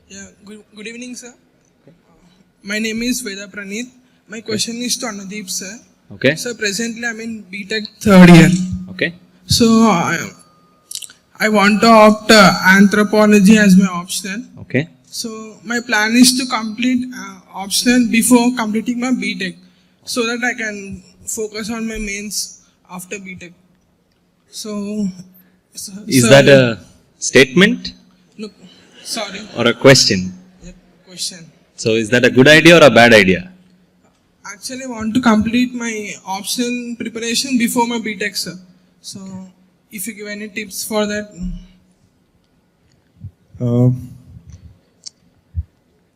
Yeah, good evening, sir. My name is Veda Praneeth. My question is to Anudeep, sir. Okay. So presently I'm in BTech third year. Okay. So I want to opt anthropology as my optional. Okay. So my plan is to complete optional before completing my BTech, so that I can focus on my mains after BTech. So Is that a statement no, sorry, or a question? yeah, question. So is that a good idea or a bad idea? Actually, want to complete my optional preparation before my BTech, sir. So, if you give any tips for that.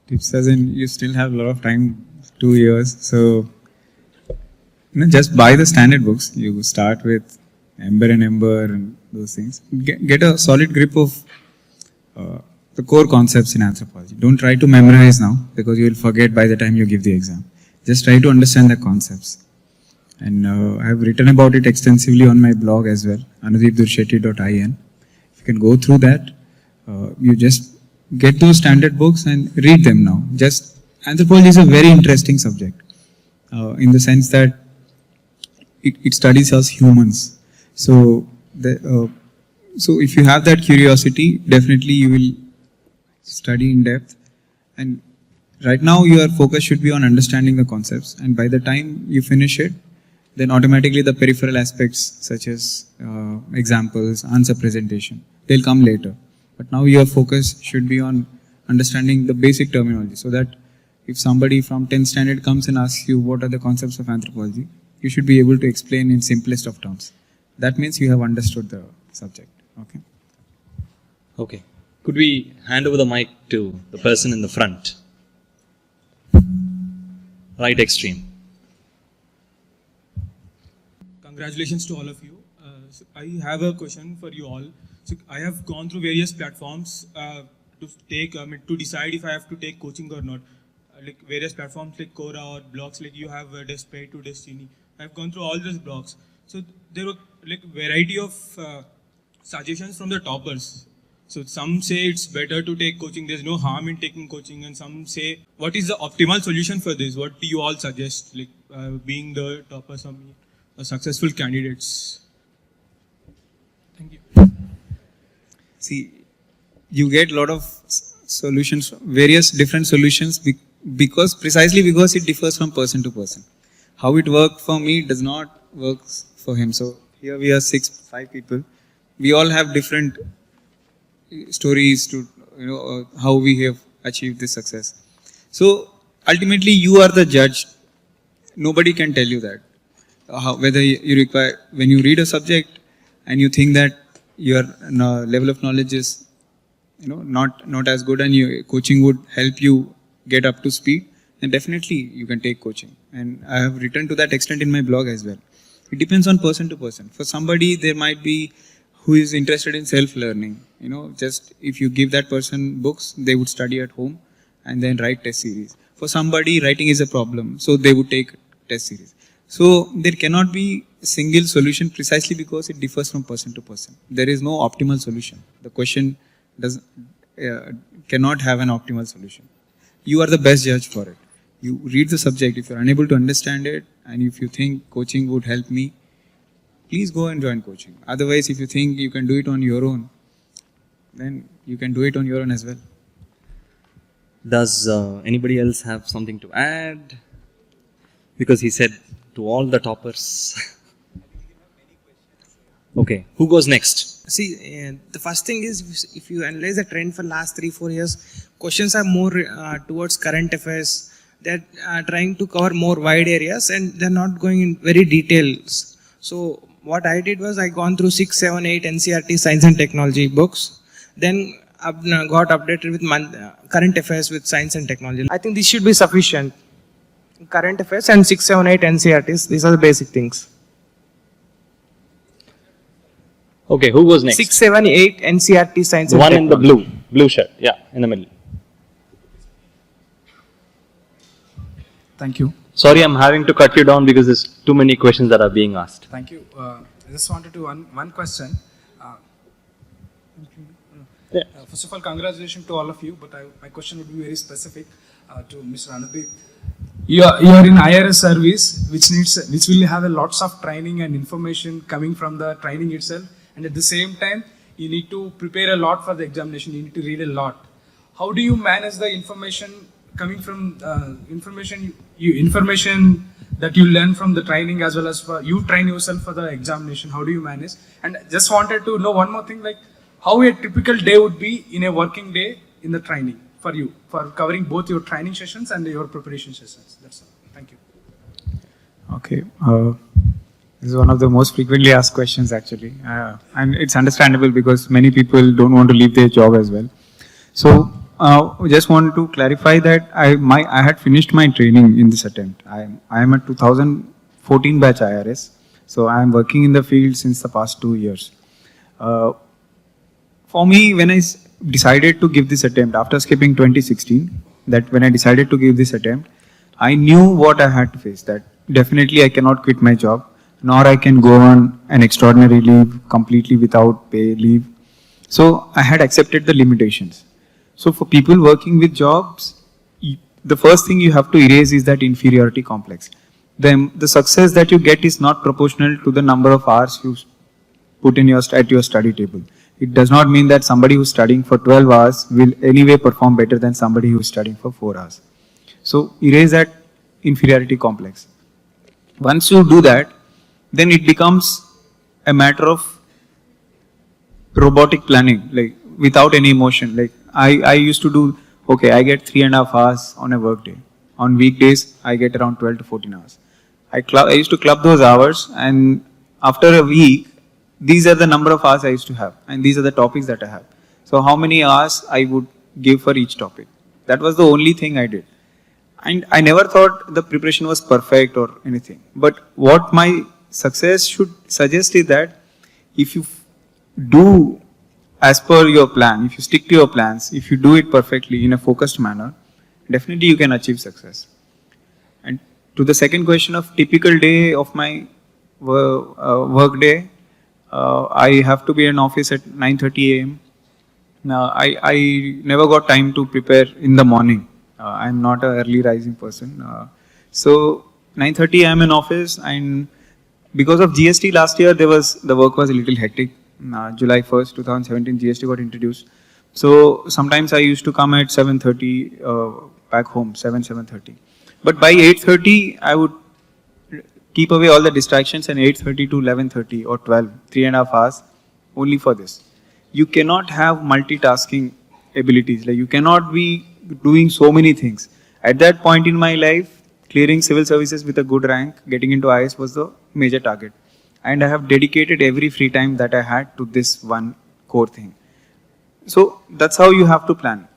Tips as in you still have a lot of time, 2 years. So, just buy the standard books. You start with Ember and Ember and those things. Get a solid grip of the core concepts in anthropology. Don't try to memorize now because you will forget by the time you give the exam. Just try to understand the concepts. And I have written about it extensively on my blog as well, anudeepdursheti.in. If you can go through that, you just get those standard books and read them now. Just anthropology is a very interesting subject in the sense that it studies us humans. So if you have that curiosity, definitely you will study in depth. And right now your focus should be on understanding the concepts, and by the time you finish it, then automatically the peripheral aspects such as examples, answer presentation, they'll come later. But now your focus should be on understanding the basic terminology, so that if somebody from 10th standard comes and asks you what are the concepts of anthropology, you should be able to explain in simplest of terms. That means you have understood the subject. Okay. Okay. Could we hand over the mic to the person in the front? Right extreme. Congratulations to all of you. So I have a question for you all. So I have gone through various platforms to decide if I have to take coaching or not. Like various platforms like Quora or blogs like you have Paid to Destiny. I've gone through all those blogs. So there were like variety of suggestions from the toppers. So some say it's better to take coaching, there's no harm in taking coaching, and some say, what is the optimal solution for this? What do you all suggest, like being the toppers or successful candidates? Thank you. See, you get a lot of solutions, various different solutions precisely because it differs from person to person. How it worked for me does not work for him. So here we are 5 people. We all have different stories to how we have achieved this success. So ultimately you are the judge. Nobody can tell you that. Whether you require, when you read a subject and you think that your level of knowledge is not as good, and your coaching would help you get up to speed, then definitely you can take coaching. And I have written to that extent in my blog as well. It depends on person to person. For somebody, there might be who is interested in self-learning. Just if you give that person books, they would study at home and then write test series. For somebody, writing is a problem, so they would take test series. So there cannot be a single solution precisely because it differs from person to person. There is no optimal solution. The question cannot have an optimal solution. You are the best judge for it. You read the subject. If you are unable to understand it, and if you think coaching would help me, please go and join coaching. Otherwise, if you think you can do it on your own, then you can do it on your own as well. Does anybody else have something to add? Because he said to all the toppers. Okay, who goes next? See, the first thing is, if you analyze the trend for last 3-4 years, questions are more towards current affairs. They're trying to cover more wide areas and they're not going in very details. So what I did was I gone through 6, 7, 8 NCERT science and technology books. Then got updated with current affairs with science and technology. I think this should be sufficient. Current affairs and 6, 7, 8 NCERTs. These are the basic things. Okay, who goes next? 6, 7, 8 NCERT science and technology. One in the blue shirt. Yeah, in the middle. Thank you. Sorry, I'm having to cut you down because there's too many questions that are being asked. Thank you. I just wanted to one question. First of all, congratulations to all of you, but my question would be very specific to Mr. Anubhi. You are in IRS service, which will have a lots of training and information coming from the training itself, and at the same time, you need to prepare a lot for the examination. You need to read a lot. How do you manage the information coming from information that you learn from the training, as well as you train yourself for the examination? How do you manage? And just wanted to know one more thing, like how a typical day would be in a working day in the training for you, for covering both your training sessions and your preparation sessions. That's all. Thank you. Okay. This is one of the most frequently asked questions actually. And it's understandable because many people don't want to leave their job as well. So, just want to clarify that I had finished my training in this attempt. I am a 2014 batch IRS. So I am working in the field since the past 2 years. For me, when I decided to give this attempt, after skipping 2016, that when I decided to give this attempt, I knew what I had to face, that definitely I cannot quit my job, nor I can go on an extraordinary leave completely without pay leave. So I had accepted the limitations. So for people working with jobs, the first thing you have to erase is that inferiority complex. The success that you get is not proportional to the number of hours you put in at your study table. It does not mean that somebody who's studying for 12 hours will anyway perform better than somebody who's studying for 4 hours. So erase that inferiority complex. Once you do that, then it becomes a matter of robotic planning, like without any emotion. Like I used to do, okay, I get 3.5 hours on a work day. On weekdays, I get around 12 to 14 hours. I used to club those hours, and after a week, these are the number of hours I used to have, and these are the topics that I have. So how many hours I would give for each topic. That was the only thing I did. And I never thought the preparation was perfect or anything. But what my success should suggest is that if you do as per your plan, if you stick to your plans, if you do it perfectly in a focused manner, definitely you can achieve success. And to the second question of typical day of my work day, I have to be in office at 9:30 a.m. I never got time to prepare in the morning. I'm not an early rising person. So 9:30 I am in office, and because of GST last year, the work was a little hectic. July 1st, 2017, GST got introduced. So sometimes I used to come at 7:30 back home, 7:30. But by 8:30, I would keep away all the distractions, and 8:30 to 11:30 or 12, 3.5 hours only for this. You cannot have multitasking abilities. Like you cannot be doing so many things. At that point in my life, clearing civil services with a good rank, getting into IAS was the major target. And I have dedicated every free time that I had to this one core thing. So that's how you have to plan.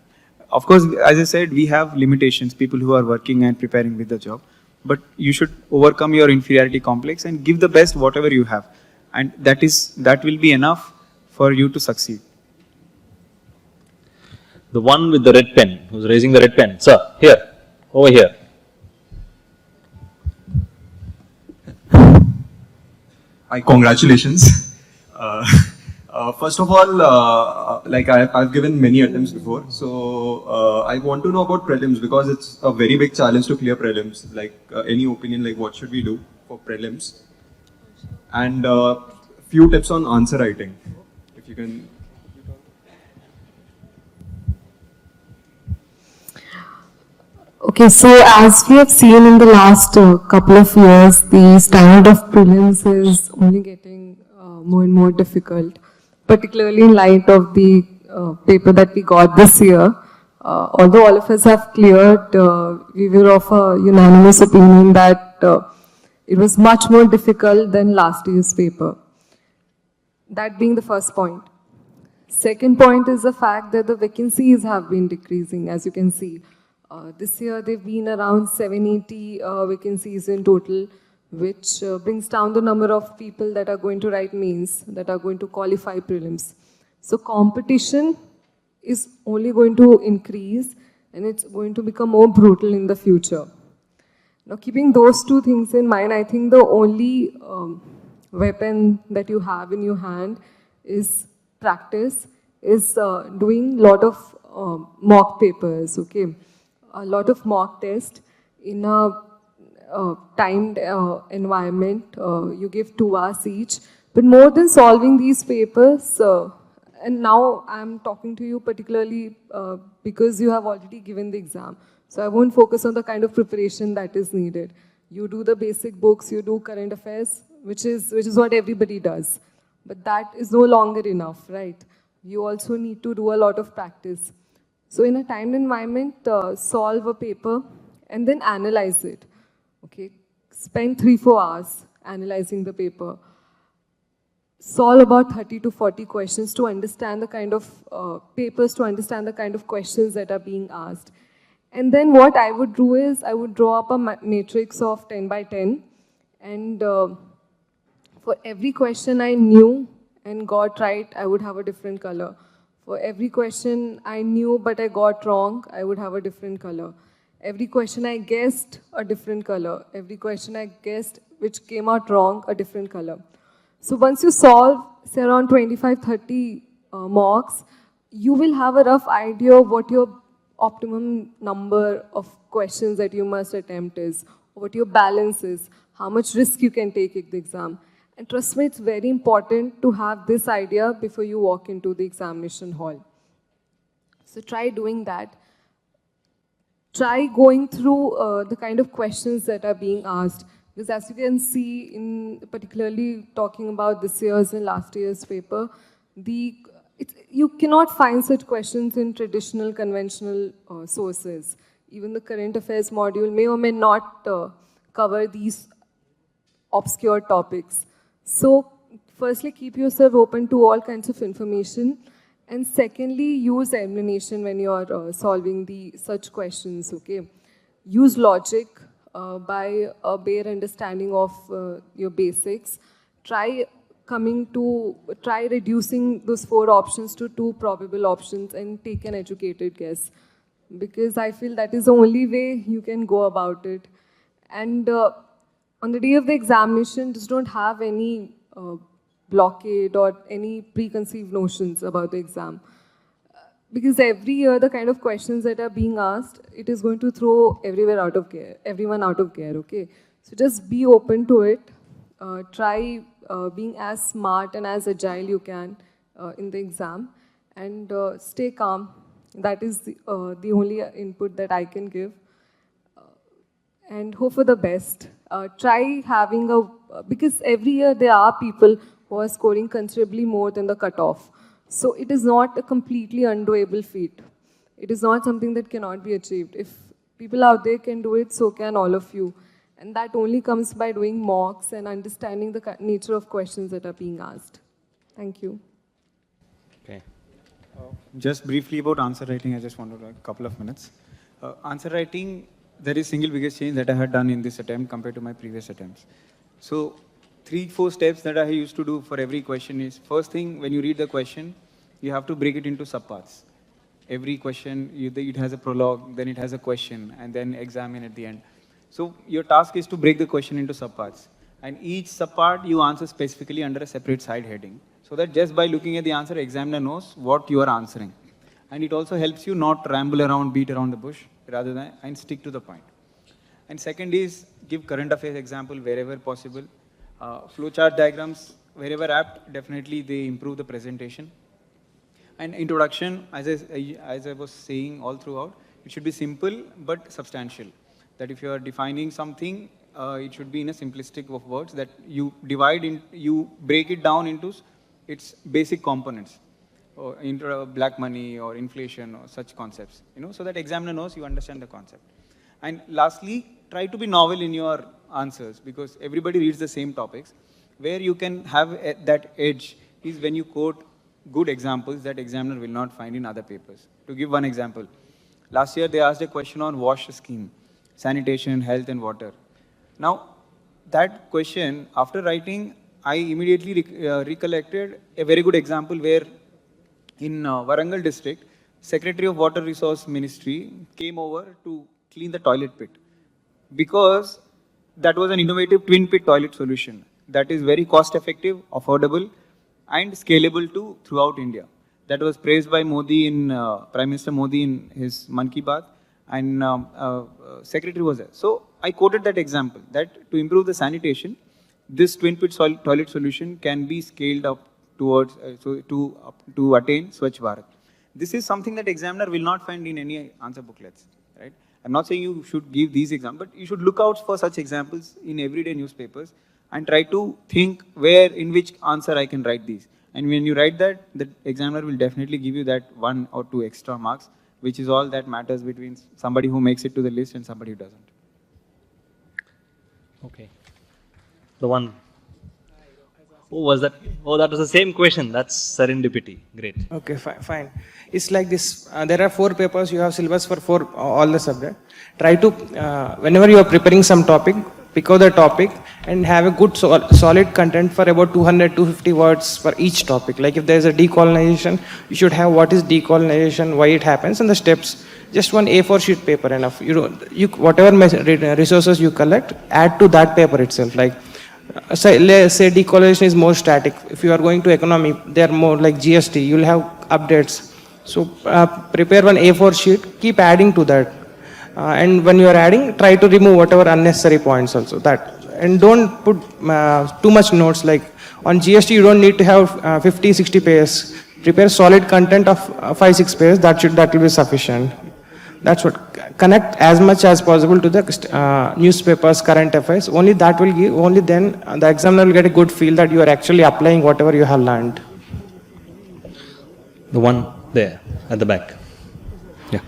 Of course, as I said, we have limitations, people who are working and preparing with the job. But you should overcome your inferiority complex and give the best whatever you have. And that will be enough for you to succeed. The one with the red pen, who's raising the red pen. Sir, here, over here. Hi, congratulations. First of all, like I've given many attempts before, so I want to know about prelims because it's a very big challenge to clear prelims. Like any opinion, like what should we do for prelims? And few tips on answer writing, if you can. Okay, so as we have seen in the last couple of years, the standard of prelims is only getting more and more difficult, particularly in light of the paper that we got this year. Although all of us have cleared, we were of a unanimous opinion that it was much more difficult than last year's paper. That being the first point. Second point is the fact that the vacancies have been decreasing, as you can see. This year they've been around 780 vacancies in total, which brings down the number of people that are going to write mains, that are going to qualify prelims. So competition is only going to increase, and it's going to become more brutal in the future. Now, keeping those two things in mind, I think the only weapon that you have in your hand is practice is doing lot of mock papers, okay? A lot of mock tests in a timed environment. You give 2 hours each. But more than solving these papers, and now I'm talking to you particularly because you have already given the exam. So I won't focus on the kind of preparation that is needed. You do the basic books, you do current affairs, which is what everybody does. But that is no longer enough, right? You also need to do a lot of practice. So in a timed environment, solve a paper and then analyze it. Okay, spend 3-4 hours analyzing the paper. Solve about 30 to 40 questions to understand the kind of papers, to understand the kind of questions that are being asked. And then what I would do is, I would draw up a matrix of 10 by 10. And for every question I knew and got right, I would have a different color. For every question I knew but I got wrong, I would have a different color. Every question I guessed, a different color. Every question I guessed which came out wrong, a different color. So once you solve, say around 25-30 mocks, you will have a rough idea of what your optimum number of questions that you must attempt is, or what your balance is, how much risk you can take in the exam. And trust me, it's very important to have this idea before you walk into the examination hall. So try doing that. Try going through the kind of questions that are being asked. Because as you can see, in particularly talking about this year's and last year's paper, you cannot find such questions in traditional, conventional sources. Even the current affairs module may or may not cover these obscure topics. So, firstly, keep yourself open to all kinds of information. And secondly, use elimination when you are solving such questions, okay? Use logic by a bare understanding of your basics. Try reducing those 4 options to 2 probable options and take an educated guess. Because I feel that is the only way you can go about it. And on the day of the examination, just don't have any blockade or any preconceived notions about the exam. Because every year, the kind of questions that are being asked, it is going to throw everyone out of gear, okay? So just be open to it. Try being as smart and as agile you can in the exam. And stay calm. That is the only input that I can give. And hope for the best. Try having because every year there are people who are scoring considerably more than the cutoff. So it is not a completely undoable feat. It is not something that cannot be achieved. If people out there can do it, so can all of you. And that only comes by doing mocks and understanding the nature of questions that are being asked. Thank you. Okay. Just briefly about answer writing, I just wanted a couple of minutes. Answer writing, there is single biggest change that I had done in this attempt compared to my previous attempts. So 3-4 steps that I used to do for every question is, first thing, when you read the question, you have to break it into subparts. Every question, it has a prologue, then it has a question, and then examine at the end. So your task is to break the question into subparts. And each subpart you answer specifically under a separate side heading. So that just by looking at the answer, examiner knows what you are answering. And it also helps you not ramble around, beat around the bush, rather than and stick to the point. And second is, give current affairs example wherever possible. Flowchart diagrams, wherever apt, definitely they improve the presentation. And introduction, as I was saying all throughout, it should be simple but substantial. That if you are defining something, it should be in a simplistic of words that you you break it down into its basic components, or into black money or inflation or such concepts, so that examiner knows you understand the concept. And lastly, try to be novel in your answers, because everybody reads the same topics. Where you can have that edge is when you quote good examples that examiner will not find in other papers. To give one example, last year they asked a question on WASH scheme, sanitation, health and water. Now, that question, after writing, I immediately recollected a very good example where in Warangal district, Secretary of Water Resource Ministry came over to clean the toilet pit, because that was an innovative twin pit toilet solution that is very cost effective, affordable and scalable to throughout India. that was praised by Modi in Prime Minister Modi in his Man Ki Baat, and Secretary was there. So I quoted that example that to improve the sanitation, this twin pit toilet solution can be scaled up towards to attain Swachh Bharat. This is something that examiner will not find in any answer booklets, right? I'm not saying you should give these examples, but you should look out for such examples in everyday newspapers and try to think in which answer I can write these. And when you write that, the examiner will definitely give you that 1 or 2 extra marks, which is all that matters between somebody who makes it to the list and somebody who doesn't. Okay. The one. Who was that? Oh, that was the same question. That's serendipity. Great. Okay, fine. It's like this. There are 4 papers. You have syllabus for all the subject. Try to, whenever you are preparing some topic, pick out the topic and have a good solid content for about 200-250 words for each topic. Like if there is a decolonization, you should have what is decolonization, why it happens, and the steps. Just one A4 sheet paper enough. Whatever resources you collect, add to that paper itself. Like say decolonization is more static. If you are going to economy, they are more like GST. You will have updates. So prepare one A4 sheet. Keep adding to that. And when you are adding, try to remove whatever unnecessary points also. And don't put too much notes. Like on GST, you don't need to have 50-60 pages. Prepare solid content of 5-6 pages. That will be sufficient. That's what. Connect as much as possible to the newspapers, current affairs. Only that will give. Only then the examiner will get a good feel that you are actually applying whatever you have learned. The one there at the back. Yeah.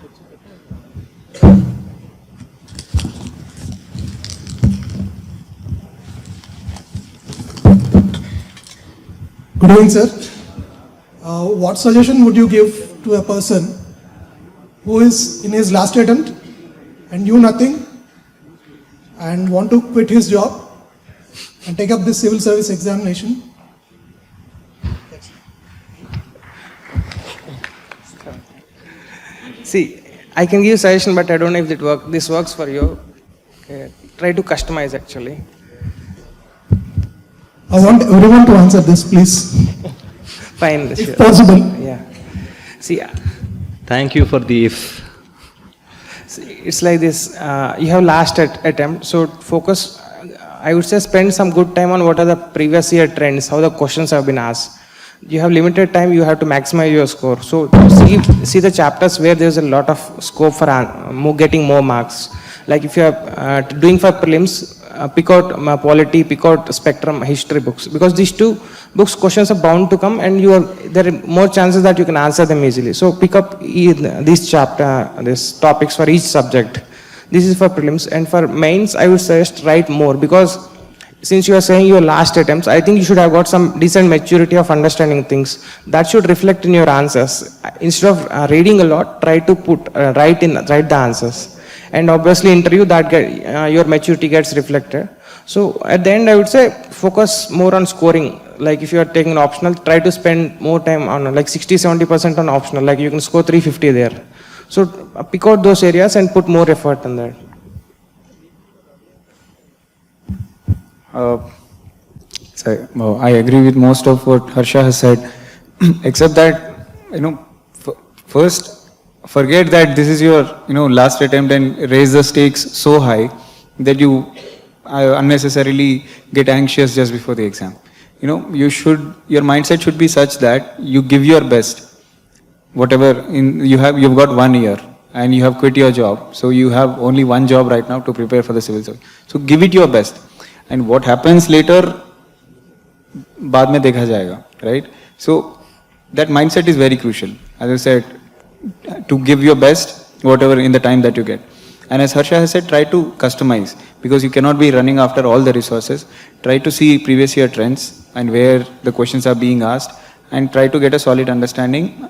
Good evening, sir. What suggestion would you give to a person who is in his last attempt and knew nothing and want to quit his job and take up this civil service examination? See, I can give suggestion, but I don't know if this works for you. Okay. Try to customize actually. I want everyone to answer this, please. Fine. If possible. Yeah. See. Thank you for the if. It's like this. You have last attempt, so focus. I would say spend some good time on what are the previous year trends, how the questions have been asked. You have limited time. You have to maximize your score. So see the chapters where there's a lot of scope for getting more marks. Like if you are doing for prelims, pick out polity, pick out spectrum, history books, because these 2 books questions are bound to come, and there are more chances that you can answer them easily. So pick up these topics for each subject. This is for prelims, and for mains I would suggest write more, because since you are saying your last attempts, I think you should have got some decent maturity of understanding things. That should reflect in your answers. Instead of reading a lot, try to write the answers. And obviously interview that your maturity gets reflected. So at the end I would say focus more on scoring. Like if you are taking an optional, try to spend more time on like 60-70% on optional. Like you can score 350 there. So pick out those areas and put more effort on that. I agree with most of what Harsha has said, except that, first forget that this is your, last attempt and raise the stakes so high that you unnecessarily get anxious just before the exam. Your mindset should be such that you give your best. Whatever you've got 1 year and you have quit your job. So you have only one job right now to prepare for the civil service. So give it your best. And what happens later, baad mein dekha jayega, right? So that mindset is very crucial. As I said, to give your best, whatever in the time that you get. And as Harsha has said, try to customize, because you cannot be running after all the resources. Try to see previous year trends and where the questions are being asked, and try to get a solid understanding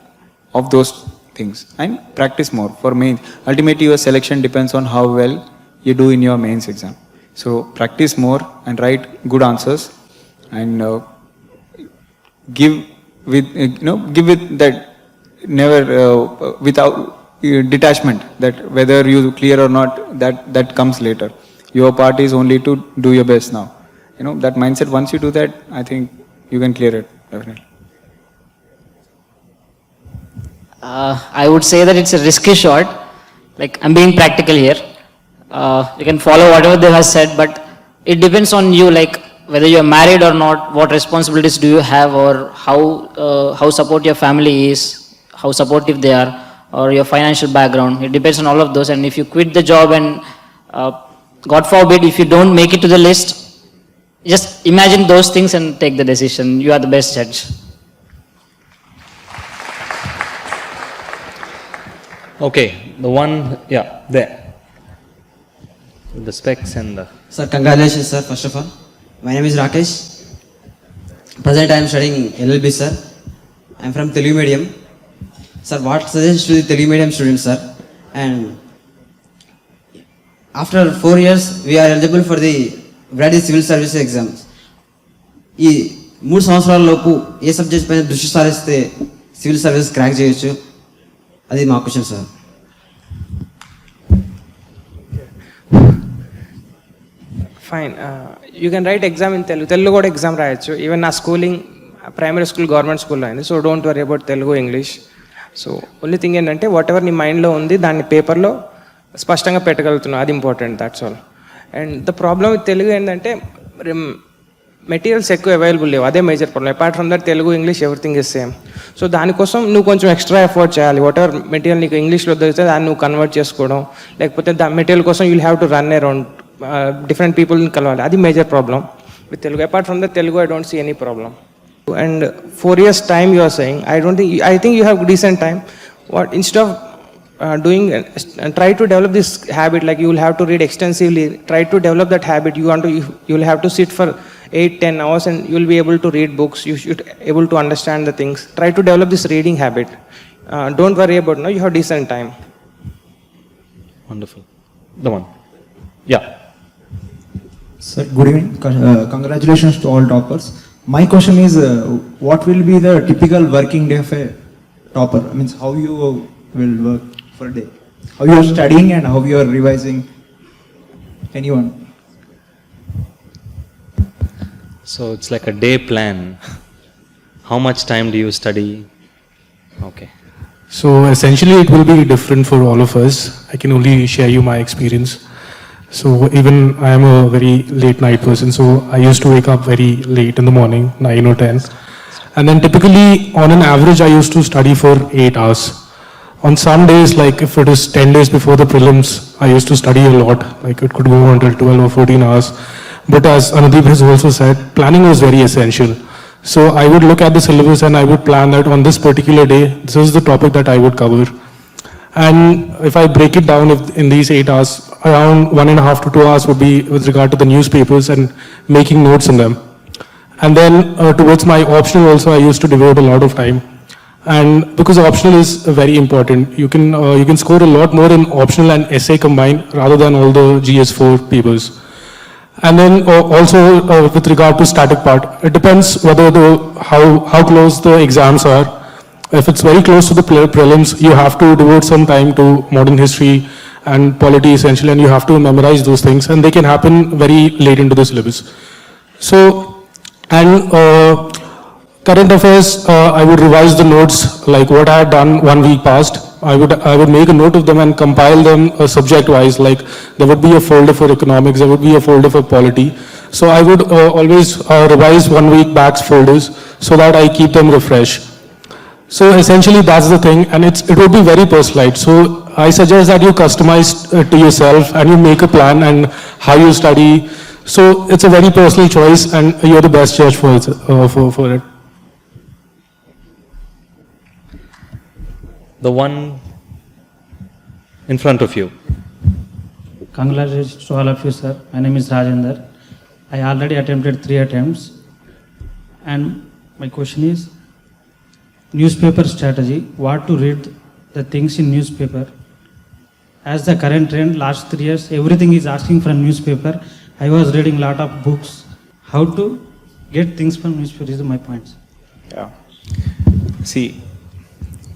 of those things and practice more for mains. Ultimately, your selection depends on how well you do in your mains exam. So practice more and write good answers, and give with that never without detachment, that whether you clear or not, that comes later. Your part is only to do your best now. That mindset, once you do that, I think you can clear it definitely. I would say that it's a risky shot. Like, I'm being practical here. You can follow whatever they have said, but it depends on you, like whether you are married or not, what responsibilities do you have, or how supportive your family is, how supportive they are, or your financial background. It depends on all of those. And if you quit the job and God forbid, if you don't make it to the list, just imagine those things and take the decision. You are the best judge. Okay, the one, yeah, there. With the specs and the... Sir, congratulations, sir, first of all. My name is Rakesh. Present, I am studying LLB, sir. I am from Telugu medium. Sir, what suggestions to the Telugu medium students, sir? And after 4 years, we are eligible for the Brady Civil Service exams. ఈ 3 సంవత్సరాల లోపు ఏ subject పైన దృష్టి సారిస్తే civil service crack చేయొచ్చు, అది మా question sir. Fine. You can write exam in Telugu. Telugu కూడా ఎగ్జామ్ రాయొచ్చు. ఈవెన్ నా స్కూలింగ్ ప్రైమరీ స్కూల్ గవర్నమెంట్ స్కూల్లో అయింది. So don't worry about Telugu English. So only thing ఏంటంటే వాట్ ఎవర్ నీ మైండ్లో ఉంది దాన్ని పేపర్లో స్పష్టంగా పెట్టగలుగుతున్నావు, అది important, that's all. And the problem with Telugu ఏంటంటే మెటీరియల్స్ ఎక్కువ అవైలబుల్ లేవు, అదే major problem. Apart from that Telugu English everything is same. So దానికోసం నువ్వు కొంచెం ఎక్స్ట్రా ఎఫర్ట్ చేయాలి. వాట్ ఎవర్ మెటీరియల్ నీకు ఇంగ్లీష్లో దొరికితే దాన్ని నువ్వు కన్వర్ట్ చేసుకోవడం, లేకపోతే దా మెటీరియల్ కోసం you'll have to run around different పీపుల్ని కలవాలి, అది major problem with Telugu. Apart from that Telugu I don't see any problem. And 4 years time you are saying, I think you have decent time. What instead of doing try to develop this habit, like you will have to read extensively, try to develop that habit. You will have to sit for 8-10 hours and you will be able to read books. You should able to understand the things. Try to develop this reading habit. Don't worry about you have decent time. Wonderful. The one. Yeah. Sir, good evening. Congratulations to all toppers. My question is, what will be the typical working day of a topper? I mean, how you will work for a day? How you are studying and how you are revising? Anyone? So it's like a day plan. How much time do you study? Okay. So essentially it will be different for all of us. I can only share you my experience. So even I am a very late night person, so I used to wake up very late in the morning, 9 or 10. And then typically on an average I used to study for 8 hours. On some days, like if it is 10 days before the prelims, I used to study a lot, like it could go until 12 or 14 hours. But as Anudeep has also said, planning was very essential. So I would look at the syllabus and I would plan that on this particular day, this is the topic that I would cover. And if I break it down in these 8 hours, around 1.5 to 2 hours would be with regard to the newspapers and making notes in them. And then towards my optional also, I used to devote a lot of time. And because optional is very important, you can score a lot more in optional and essay combined rather than all the GS4 papers. And then also with regard to static part, it depends whether how close the exams are. If it's very close to the prelims, you have to devote some time to modern history and polity essentially, and you have to memorize those things, and they can happen very late into the syllabus. So, and current affairs, I would revise the notes like what I had done 1 week past. I would make a note of them and compile them subject-wise, like there would be a folder for economics, there would be a folder for polity. So I would always revise 1 week back's folders so that I keep them refreshed. So essentially that's the thing, and it would be very personalized. So I suggest that you customize to yourself and you make a plan and how you study. So it's a very personal choice and you're the best judge for it. The one in front of you. Congratulations to all of you, sir. My name is Rajendra. I already attempted 3 attempts. And my question is, newspaper strategy, what to read the things in newspaper. As the current trend, last 3 years, everything is asking from newspaper. I was reading lot of books. How to get things from newspaper is my points. Yeah. See,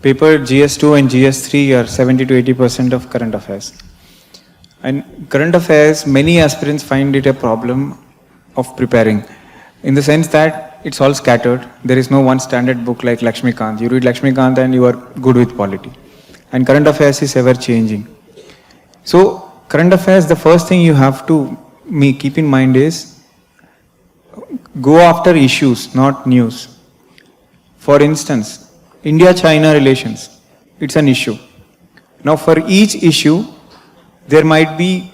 paper GS2 and GS3 are 70 to 80% of current affairs. And current affairs, many aspirants find it a problem of preparing. In the sense that it's all scattered. There is no one standard book like Lakshmikant. You read Lakshmikant and you are good with polity. And current affairs is ever changing. So current affairs, the first thing you have to keep in mind is go after issues, not news. For instance, India-China relations, it's an issue. Now for each issue, there might be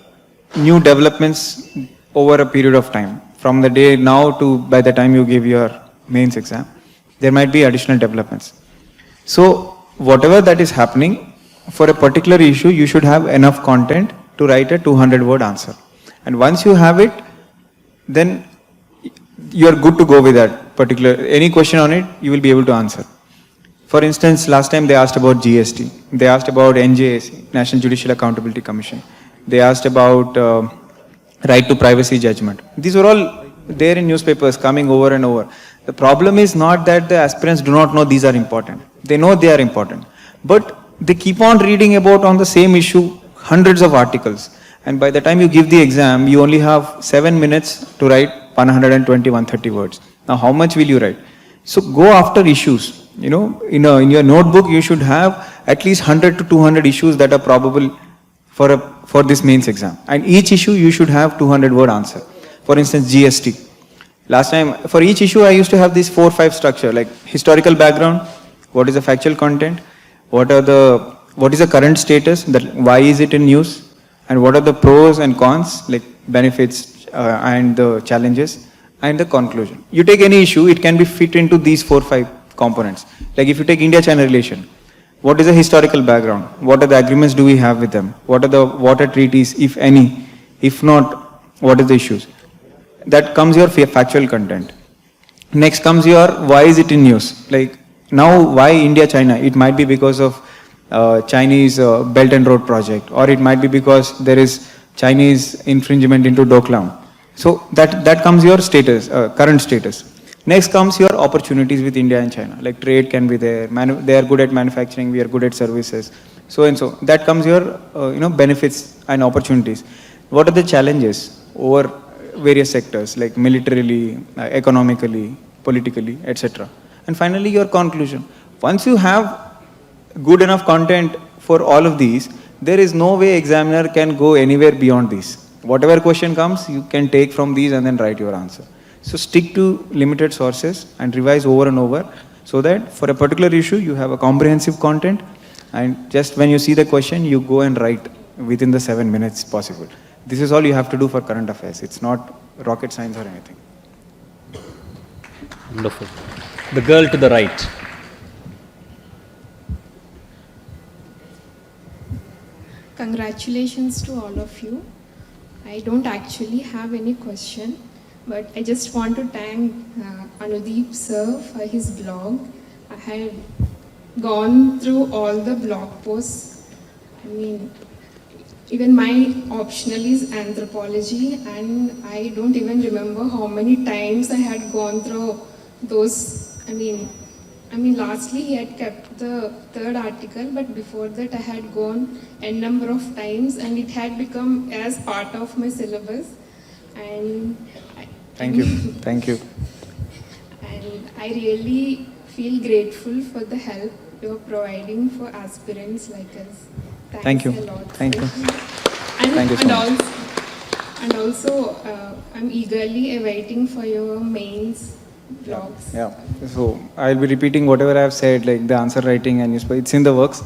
new developments over a period of time. From the day now to by the time you give your mains exam, there might be additional developments. So whatever that is happening, for a particular issue, you should have enough content to write a 200-word answer. And once you have it, then you are good to go with that particular, any question on it, you will be able to answer. For instance, last time they asked about GST, they asked about NJAC, National Judicial Accountability Commission, they asked about right to privacy judgment. These are all there in newspapers coming over and over. The problem is not that the aspirants do not know these are important. They know they are important. But they keep on reading about on the same issue hundreds of articles. And by the time you give the exam, you only have 7 minutes to write 120, 130 words. Now how much will you write? So go after issues. You know, in your notebook, you should have at least 100 to 200 issues that are probable for this mains exam. And each issue you should have 200-word answer. For instance, GST. Last time, for each issue, I used to have this 4-5 structure, like historical background, what is the factual content, what is the current status, why is it in news, and what are the pros and cons, like benefits and the challenges, and the conclusion. You take any issue, it can be fit into these 4-5 components. Like if you take India-China relation, what is the historical background? What are the agreements do we have with them? What are the water treaties, if any? If not, what are the issues? That comes your factual content. Next comes your why is it in news? Like now why India-China? It might be because of Chinese Belt and Road project, or it might be because there is Chinese infringement into Doklam. So that comes your status, current status. Next comes your opportunities with India and China, like trade can be there, they are good at manufacturing, we are good at services, so and so. That comes your benefits and opportunities. What are the challenges over various sectors, like militarily, economically, politically, etc. And finally your conclusion. Once you have good enough content for all of these, there is no way examiner can go anywhere beyond these. Whatever question comes, you can take from these and then write your answer. So stick to limited sources and revise over and over so that for a particular issue you have a comprehensive content, and just when you see the question you go and write within the 7 minutes possible. This is all you have to do for current affairs. It's not rocket science or anything. Wonderful. The girl to the right. Congratulations to all of you. I don't actually have any question, but I just want to thank Anudeep sir for his blog. I had gone through all the blog posts. I mean, even my optional is anthropology, and I don't even remember how many times I had gone through those. I mean, lastly he had kept the third article, but before that I had gone a number of times, and it had become as part of my syllabus. And Thank you. Thank you. And I really feel grateful for the help you're providing for aspirants like us. Thank you. A lot. Thank you. And, Thank you so much. And also, I'm eagerly awaiting for your mains blogs. Yeah. So I'll be repeating whatever I've said, like the answer writing and it's in the works,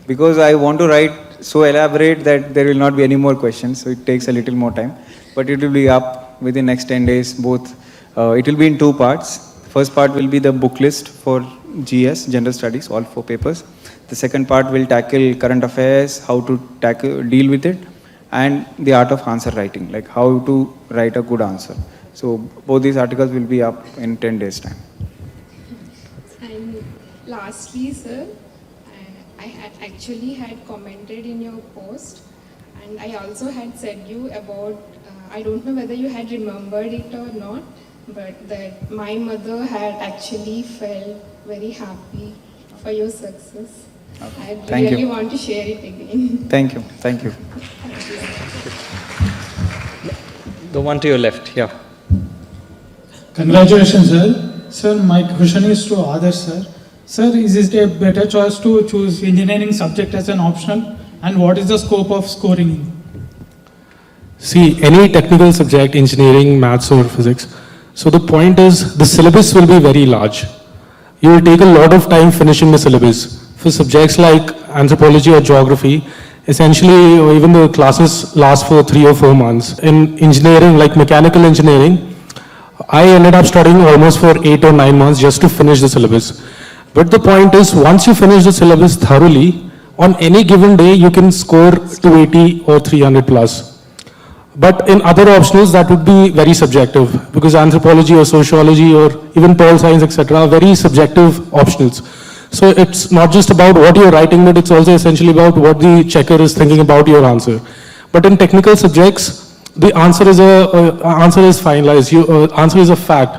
because I want to write so elaborate that there will not be any more questions. So it takes a little more time, but it will be up within next 10 days. Both. It will be in 2 parts. First part will be the book list for GS, General Studies, all 4 papers. The second part will tackle current affairs, how to deal with it, and the art of answer writing, like how to write a good answer. So both these articles will be up in 10 days' time. And lastly, sir, I had actually had commented in your post, and I also had said you about, I don't know whether you had remembered it or not, but that my mother had actually felt very happy for your success. I really want to share it again. Thank you. Thank you. The one to your left, yeah. Congratulations, sir. Sir, my question is to others, sir. Sir, is it a better choice to choose engineering subject as an optional? And what is the scope of scoring? See, any technical subject, engineering, maths or physics. So the point is, the syllabus will be very large. You will take a lot of time finishing the syllabus. For subjects like anthropology or geography, essentially even the classes last for 3 or 4 months. In engineering, like mechanical engineering, I ended up studying almost for 8 or 9 months just to finish the syllabus. But the point is, once you finish the syllabus thoroughly, on any given day, you can score 280 or 300 plus. But in other optionals, that would be very subjective, because anthropology or sociology or even pol science, etc., are very subjective optionals. So it's not just about what you're writing, but it's also essentially about what the checker is thinking about your answer. But in technical subjects, the answer is finalized. Your answer is a fact.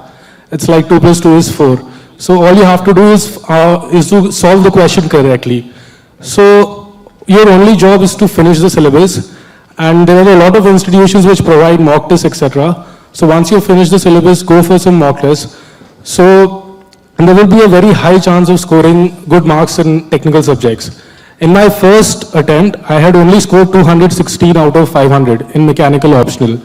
It's like 2 plus 2 is 4. So all you have to do is to solve the question correctly. So your only job is to finish the syllabus. And there are a lot of institutions which provide mock tests, etc. So once you finish the syllabus, go for some mock tests. And there will be a very high chance of scoring good marks in technical subjects. In my first attempt, I had only scored 216 out of 500 in mechanical optional.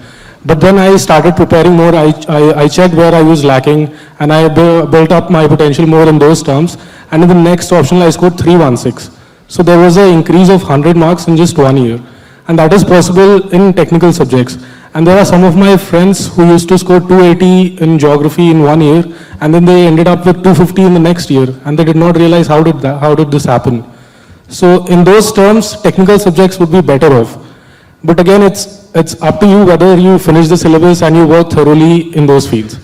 But then I started preparing more. I checked where I was lacking, and I built up my potential more in those terms. And in the next optional, I scored 316. So there was an increase of 100 marks in just 1 year. And that is possible in technical subjects. And there are some of my friends who used to score 280 in geography in 1 year, and then they ended up with 250 in the next year, and they did not realize how did this happen. So in those terms, technical subjects would be better off. But again, it's up to you whether you finish the syllabus and you work thoroughly in those fields.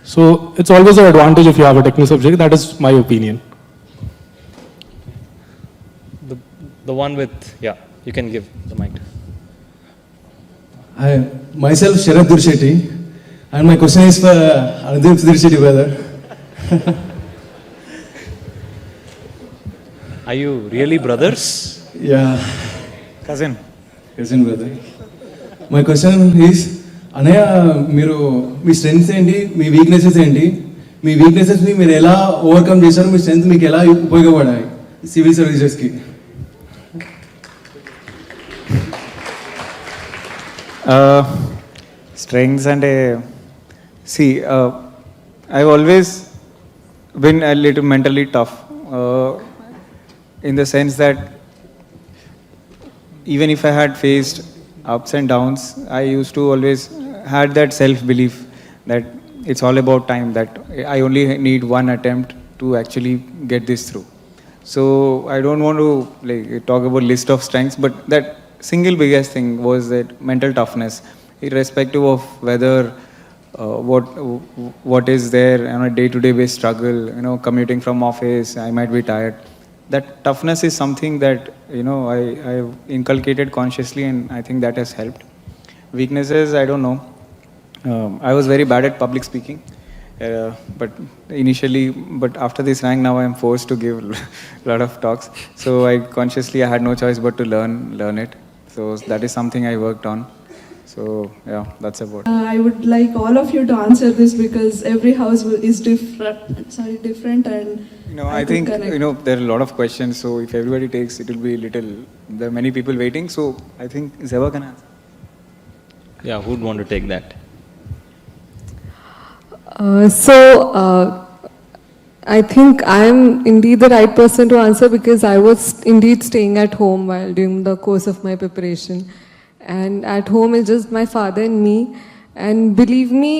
So it's always an advantage if you have a technical subject. That is my opinion. The one with, yeah, you can give the mic. Hi, myself Sharad Durshetty, and my question is for Anudeep Durshetty brother. Are you really brothers? Yeah. Cousin brother. My question is, Anaya, me strengths ఏంటి, మీ weaknesses ఏంటి, మీ weaknesses ని మీరు ఎలా overcome చేశారు, మీ strengths మీకు ఎలా ఉపయోగపడాయి civil services కి? Strengths and I've always been a little mentally tough in the sense that even if I had faced ups and downs, I used to always had that self-belief that it's all about time, that I only need one attempt to actually get this through. So I don't want to talk about list of strengths, but that single biggest thing was that mental toughness, irrespective of whether what is there on a day-to-day based struggle, commuting from office, I might be tired. That toughness is something that I've inculcated consciously, and I think that has helped. Weaknesses, I don't know. I was very bad at public speaking, but after this rank now I am forced to give a lot of talks. So I had no choice but to learn it. So that is something I worked on. So yeah, that's about it. I would like all of you to answer this because every house is different and I think there are a lot of questions. So if everybody takes, it will be there are many people waiting. So I think Zeba can answer. Yeah, who would want to take that? I think I am indeed the right person to answer because I was indeed staying at home while doing the course of my preparation. And at home it's just my father and me. And believe me,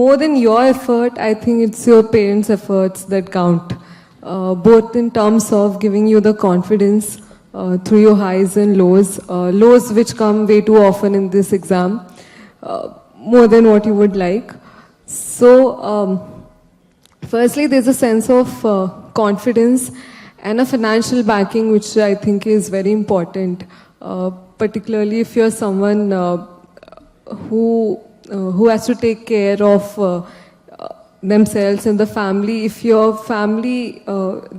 more than your effort, I think it's your parents' efforts that count. Both in terms of giving you the confidence through your highs and lows. Lows which come way too often in this exam, more than what you would like. So, firstly, there's a sense of confidence and a financial backing, which I think is very important, particularly if you're someone who has to take care of themselves and the family. If your family,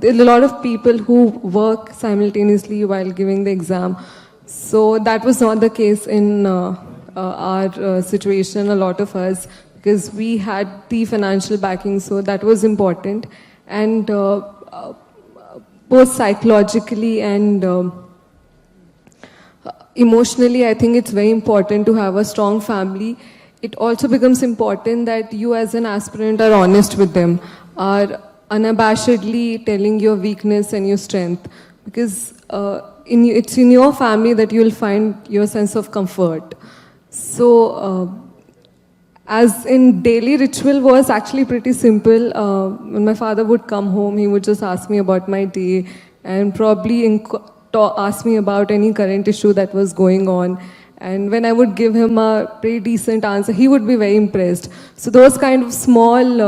there are a lot of people who work simultaneously while giving the exam. So that was not the case in our situation. A lot of us because we had the financial backing, so that was important. And both psychologically and emotionally, I think it's very important to have a strong family. It also becomes important that you as an aspirant are honest with them, are unabashedly telling your weakness and your strength, because it's in your family that you'll find your sense of comfort. So as in daily ritual was actually pretty simple. When my father would come home, he would just ask me about my day and probably ask me about any current issue that was going on. And when I would give him a pretty decent answer, he would be very impressed. So those kind of small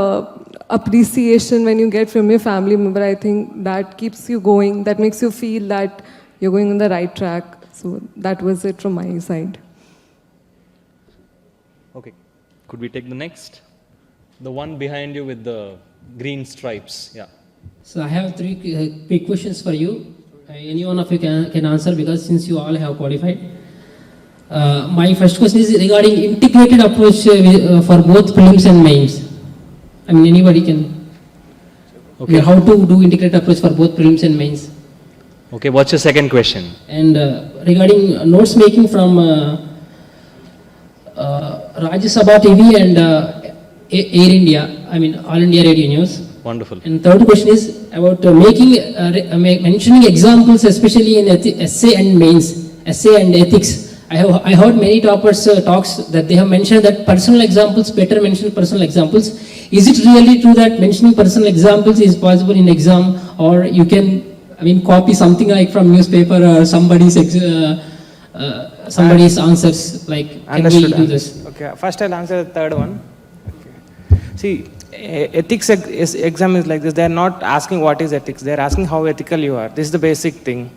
appreciation when you get from your family member, I think that keeps you going, that makes you feel that you're going on the right track. So that was it from my side. Okay, could we take the next? The one behind you with the green stripes, yeah. So I have three quick questions for you. Any one of you can answer, because since you all have qualified. My first question is regarding integrated approach for both prelims and mains. I mean, anybody can. Okay. How to do integrated approach for both prelims and mains. Okay, what's your second question? And regarding notes making from Rajya Sabha TV and Air India, I mean All India Radio News. Wonderful. And third question is about mentioning examples, especially in essay and mains, essay and ethics. I heard many toppers talks that they have mentioned that personal examples, better mention personal examples. Is it really true that mentioning personal examples is possible in exam, or you can, copy something like from newspaper or somebody's answers? Like, can we do this? Okay, first I'll answer the third one. Okay. See, ethics exam is like this. They are not asking what is ethics. They are asking how ethical you are. This is the basic thing.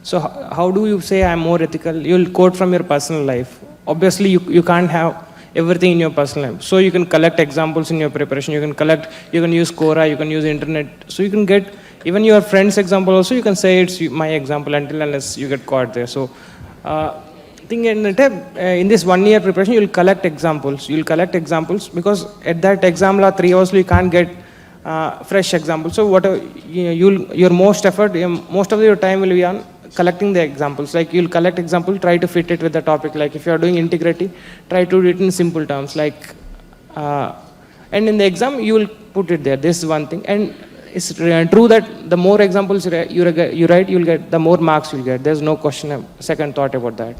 So how do you say I'm more ethical? You'll quote from your personal life. Obviously, you can't have everything in your personal life. So you can collect examples in your preparation. You can use Quora, you can use internet. So you can get even your friend's example also. You can say it's my example unless you get caught there. So I think in this 1 year preparation, you'll collect examples. You'll collect examples because at that exam 3 hours you can't get fresh examples. So your most effort, most of your time will be on collecting the examples. Like you'll collect example, try to fit it with the topic. Like if you are doing integrity, try to do it in simple terms. Like and in the exam you will put it there. This is one thing. And it's true that the more examples you write, you'll get the more marks you'll get. There's no question, second thought about that.